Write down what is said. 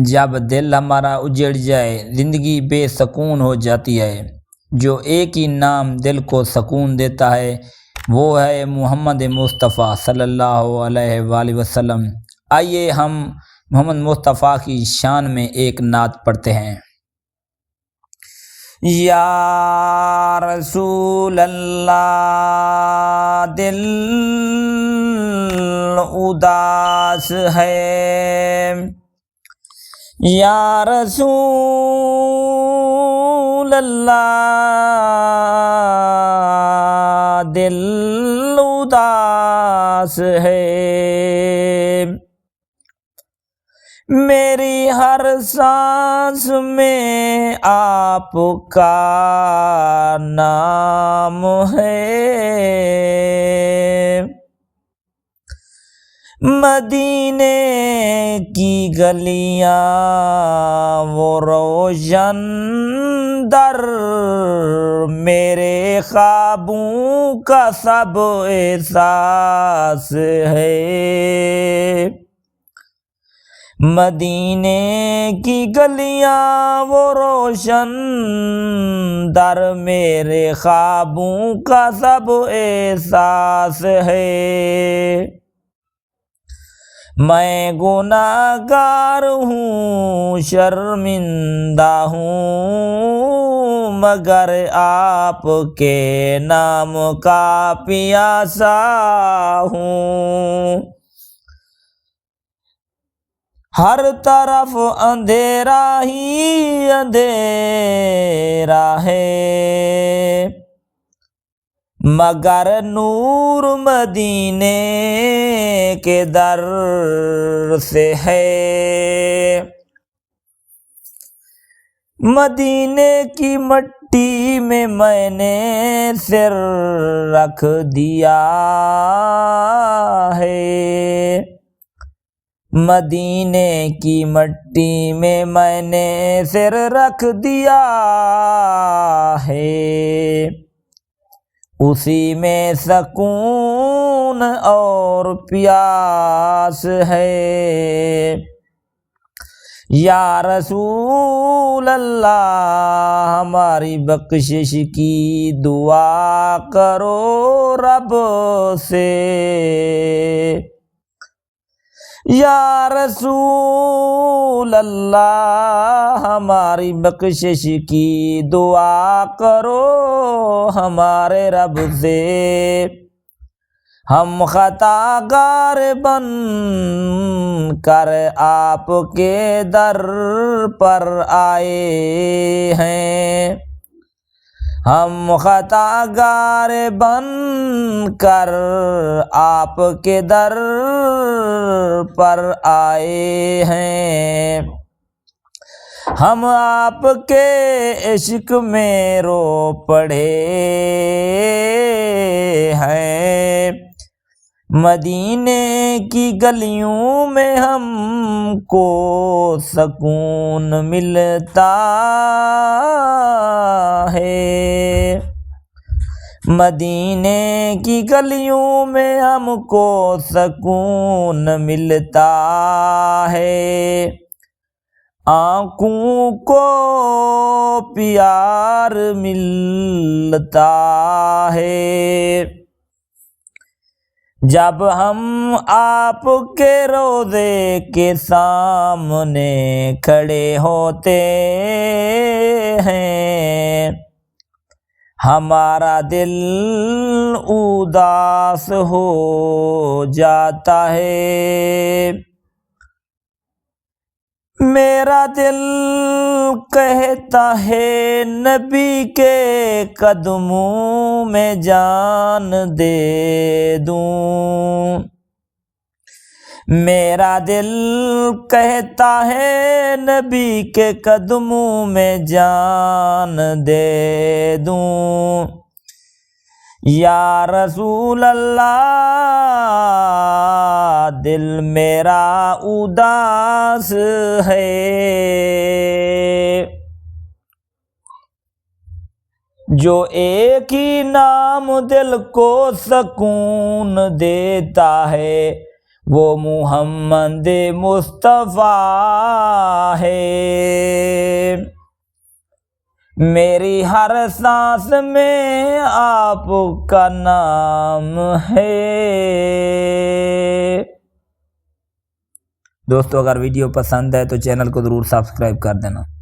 جب دل ہمارا اجڑ جائے زندگی بے سکون ہو جاتی ہے۔ جو ایک ہی نام دل کو سکون دیتا ہے وہ ہے محمد مصطفیٰ صلی اللہ علیہ وآلہ وسلم۔ آئیے ہم محمد مصطفیٰ کی شان میں ایک نعت پڑھتے ہیں۔ یا رسول اللہ دل اداس ہے، یا رسول اللہ دل اداس ہے، میری ہر سانس میں آپ کا نام ہے، مدینے کی گلیاں وہ روشن در، میرے خوابوں کا سب احساس ہے، مدینے کی گلیاں وہ روشن در، میرے خوابوں کا سب احساس ہے، میں گناہگار ہوں شرمندہ ہوں، مگر آپ کے نام کا پیاسا ہوں، ہر طرف اندھیرا ہی اندھیرا ہے، مگر نور مدینے کے در سے ہے، مدینے کی مٹی میں میں نے سر رکھ دیا ہے، مدینے کی مٹی میں نے سر رکھ دیا ہے، اسی میں سکون اور پیاس ہے، یا رسول اللہ ہماری بخشش کی دعا کرو رب سے، یا رسول اللہ ہماری بخشش کی دعا کرو ہمارے رب سے، ہم خطا گار بن کر آپ کے در پر آئے ہیں، ہم خطا گار بن کر آپ کے در پر آئے ہیں، ہم آپ کے عشق میں رو پڑے ہیں، مدینے کی گلیوں میں ہم کو سکون ملتا ہے، مدینے کی گلیوں میں ہم کو سکون ملتا ہے، آنکھوں کو پیار ملتا ہے، جب ہم آپ کے روضے کے سامنے کھڑے ہوتے ہیں، ہمارا دل اداس ہو جاتا ہے، میرا دل کہتا ہے نبی کے قدموں میں جان دے دوں، میرا دل کہتا ہے نبی کے قدموں میں جان دے دوں، یا رسول اللہ دل میرا اداس ہے، جو ایک ہی نام دل کو سکون دیتا ہے وہ محمد مصطفیٰ میری ہر سانس میں آپ کا نام ہے۔ دوستو اگر ویڈیو پسند ہے تو چینل کو ضرور سبسکرائب کر دینا۔